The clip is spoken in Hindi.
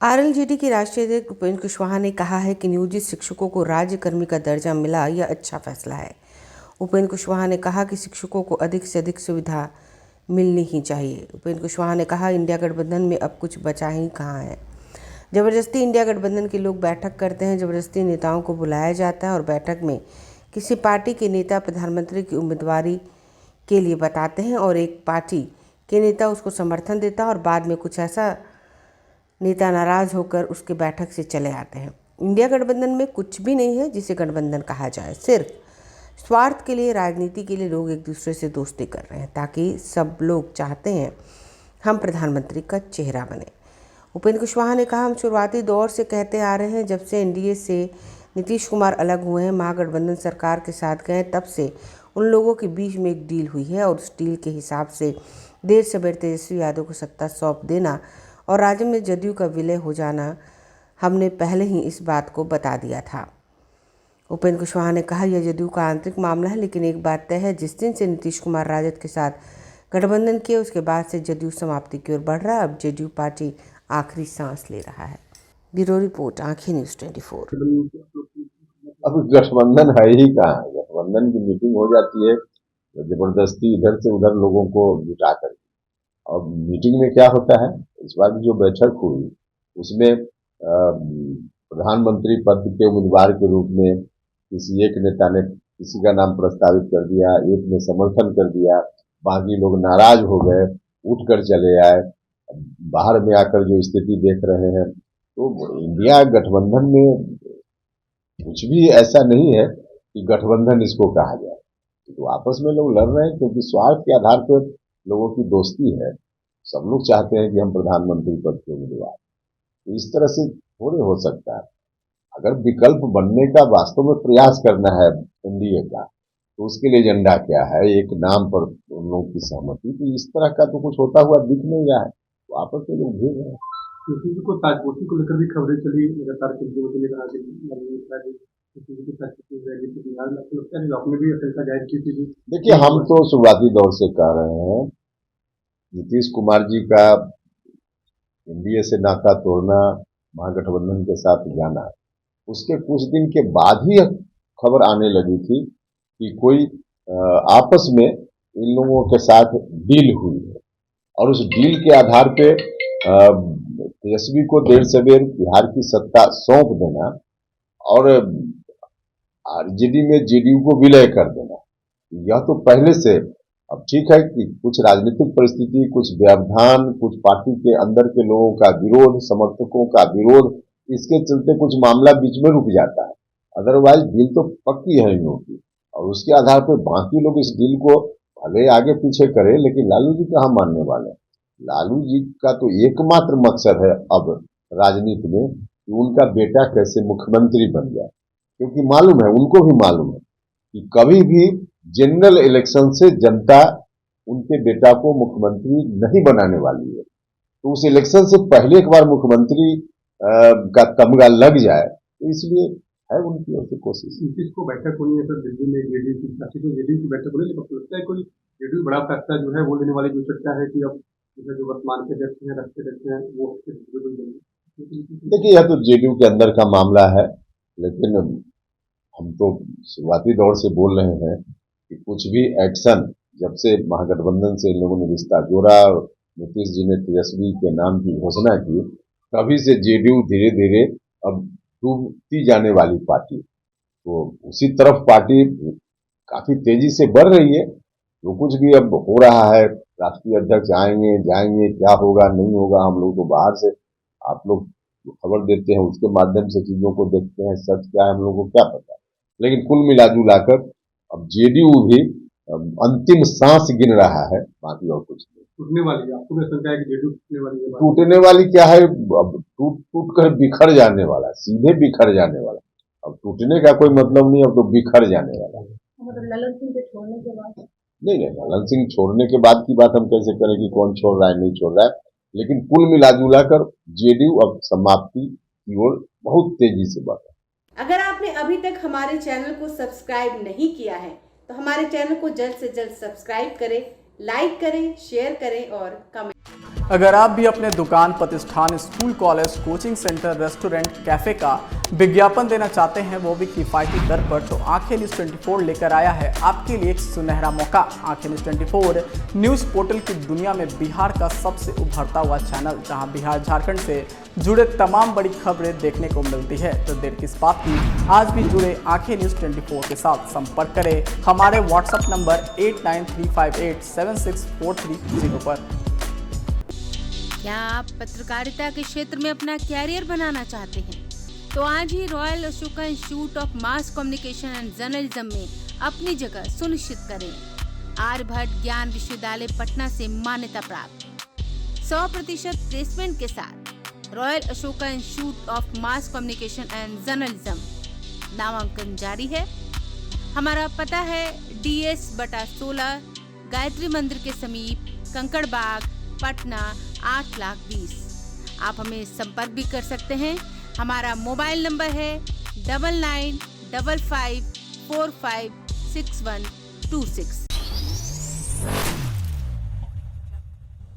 आरएलजेडी के राष्ट्रीय अध्यक्ष उपेंद्र कुशवाहा ने कहा है कि नियोजित शिक्षकों को राज्य कर्मी का दर्जा मिला यह अच्छा फैसला है। उपेंद्र कुशवाहा ने कहा कि शिक्षकों को अधिक से अधिक सुविधा मिलनी ही चाहिए। उपेंद्र कुशवाहा ने कहा, इंडिया गठबंधन में अब कुछ बचा ही कहाँ है। जबरदस्ती इंडिया गठबंधन के लोग बैठक करते हैं, जबरदस्ती नेताओं को बुलाया जाता है और बैठक में किसी पार्टी के नेता प्रधानमंत्री की उम्मीदवारी के लिए बताते हैं और एक पार्टी के नेता उसको समर्थन देता है और बाद में कुछ ऐसा नेता नाराज होकर उसके बैठक से चले आते हैं। इंडिया गठबंधन में कुछ भी नहीं है जिसे गठबंधन कहा जाए। सिर्फ स्वार्थ के लिए, राजनीति के लिए लोग एक दूसरे से दोस्ती कर रहे हैं ताकि सब लोग चाहते हैं हम प्रधानमंत्री का चेहरा बने। उपेंद्र कुशवाहा ने कहा, हम शुरुआती दौर से कहते आ रहे हैं, जब से एनडीए से नीतीश कुमार अलग हुए हैं, महागठबंधन सरकार के साथ गए, तब से उन लोगों के बीच में एक डील हुई है और उस डील के हिसाब से देर सवेर तेजस्वी यादव को सत्ता सौंप देना और राज्य में जदयू का विलय हो जाना, हमने पहले ही इस बात को बता दिया था। उपेंद्र कुशवाहा ने कहा, यह जदयू का आंतरिक मामला है, लेकिन एक बात तय है, जिस दिन से नीतीश कुमार राजद के साथ गठबंधन किए उसके बाद से जदयू समाप्ति की ओर बढ़ रहा है। अब जदयू पार्टी आखिरी सांस ले रहा है। ब्यूरो रिपोर्ट, आंखें न्यूज़ 24। अब गठबंधन है ही कहाँ। गठबंधन की मीटिंग हो जाती है जबरदस्ती इधर से उधर लोगों को जुटा कर। अब मीटिंग में क्या होता है, इस बार जो बैठक हुई उसमें प्रधानमंत्री पद के उम्मीदवार के रूप में किसी एक नेता ने किसी का नाम प्रस्तावित कर दिया, एक ने समर्थन कर दिया, बाकी लोग नाराज हो गए, उठकर चले आए। बाहर में आकर जो स्थिति देख रहे हैं, तो इंडिया गठबंधन में कुछ भी ऐसा नहीं है कि गठबंधन इसको कहा जाए। तो आपस में लोग लड़ रहे हैं क्योंकि स्वार्थ के आधार पर लोगों की दोस्ती है। सब लोग चाहते हैं कि हम प्रधानमंत्री पद के उम्मीदवार। तो इस तरह से थोड़े हो सकता है। अगर विकल्प बनने का वास्तव में प्रयास करना है एनडीए का, तो उसके लिए एजेंडा क्या है, एक नाम पर उन लोगों की सहमति, तो इस तरह का तो कुछ होता हुआ दिख नहीं रहा है। तो आपस में लोग भेज रहे हैं। को ताजपोशी को लेकर भी खबरें चली लगातार आपने भी आशंका जाहिर की थी। देखिए, हम तो शुरुआती दौर से कह रहे हैं, नीतीश कुमार जी का एनडीए से नाता तोड़ना, महागठबंधन के साथ जाना, उसके कुछ दिन के बाद ही खबर आने लगी थी कि कोई आपस में इन लोगों के साथ डील हुई है और उस डील के आधार पे तेजस्वी को देर सवेर बिहार की सत्ता सौंप देना और आरजेडी में जेडीयू को विलय कर देना। यह तो पहले से, अब ठीक है कि कुछ राजनीतिक परिस्थिति, कुछ व्यवधान, कुछ पार्टी के अंदर के लोगों का विरोध, समर्थकों का विरोध, इसके चलते कुछ मामला बीच में रुक जाता है। अदरवाइज डील तो पक्की है इन लोगों की और उसके आधार पर बाकी लोग इस डील को भले आगे पीछे करें, लेकिन लालू जी कहाँ मानने वाले। लालू जी का तो एकमात्र मकसद है अब राजनीति में कि उनका बेटा कैसे मुख्यमंत्री बन जाए, क्योंकि मालूम है, उनको भी मालूम है कि कभी भी जनरल इलेक्शन से जनता उनके बेटा को मुख्यमंत्री नहीं बनाने वाली है। तो उस इलेक्शन से पहले एक बार मुख्यमंत्री का तमगा लग जाए, तो इसलिए है उनकी ओर से कोशिश। नीतीश को बैठक होनी है सर दिल्ली में, जेडीयू की जेडीयू की बैठक होनी है, लेकिन लगता है कोई जेडीयू बड़ा फैसला जो है वो लेने वाली जो चर्चा है कि अब जो वर्तमान के अध्यक्ष हैं, राष्ट्रीय अध्यक्ष हैं, वो देखिए, यह तो जेडीयू के अंदर का मामला है, लेकिन हम तो शुरुआती दौर से बोल रहे हैं कि कुछ भी एक्शन जब से महागठबंधन से इन लोगों ने रिश्ता जोड़ा और नीतीश जी ने तेजस्वी के नाम की घोषणा की, तभी से जेडीयू धीरे धीरे अब डूबती जाने वाली पार्टी, तो उसी तरफ पार्टी काफी तेजी से बढ़ रही है। जो कुछ भी अब हो रहा है, राष्ट्रीय अध्यक्ष आएंगे जाएंगे, क्या होगा नहीं होगा, हम लोग तो बाहर से, आप लोग खबर देते हैं उसके माध्यम से चीजों को देखते हैं, सच क्या है हम लोगों को क्या पता। लेकिन कुल मिला जुलाकर अब जेडीयू भी अंतिम सांस गिन रहा है, बाकी और कुछ नहीं। टूटने वाली है, आपको क्या है कि जेडीयू टूटने वाली है? टूटने वाली क्या है, अब टूट कर बिखर जाने वाला, सीधे बिखर जाने वाला। अब टूटने का कोई मतलब नहीं, अब तो बिखर जाने वाला। मतलब ललन सिंह के छोड़ने के बाद नहीं, ललन सिंह छोड़ने के बाद की बात हम कैसे करें कि कौन छोड़ रहा है नहीं छोड़ रहा है, लेकिन कुल मिला जुला कर जेडीयू अब समाप्ति की ओर बहुत तेजी से बढ़ रहा है। अगर आपने अभी तक हमारे चैनल को सब्सक्राइब नहीं किया है तो हमारे चैनल को जल्द से जल्द सब्सक्राइब करें, लाइक करें, शेयर करें और कमेंट। अगर आप भी अपने दुकान, प्रतिष्ठान, school, college, coaching centre, restaurant, cafe का विज्ञापन देना चाहते हैं, वो भी किफ़ायती दर पर, तो आंखें न्यूज़ 24 लेकर आया है आपके लिए एक सुनहरा मौका। आंखें न्यूज़ 24 न्यूज़ पोर्टल की दुनिया में बिहार का सबसे उभरता हुआ चैनल, जहां बिहार झारखंड से जुड़े तमाम बड़ी खबरें देखने को मिलती है। तो देर किस बात की, आज भी जुड़े आंखें न्यूज़ 24 के साथ। संपर्क करें हमारे व्हाट्सएप नंबर 8935876430 पर। क्या आप पत्रकारिता के क्षेत्र में अपना कैरियर बनाना चाहते हैं? तो आज ही royal Ashoka institute of mass communication and journalism में अपनी जगह सुनिश्चित करें। आर्यभट्ट ज्ञान विश्वविद्यालय पटना से मान्यता प्राप्त 100% प्लेसमेंट के साथ royal Ashoka institute of mass communication and journalism नामांकन जारी है। हमारा पता है DS/16 गायत्री मंदिर के समीप, कंकड़ बाग, पटना 8,20,000। आप हमें संपर्क भी कर सकते हैं। हमारा मोबाइल नंबर है 9955456126।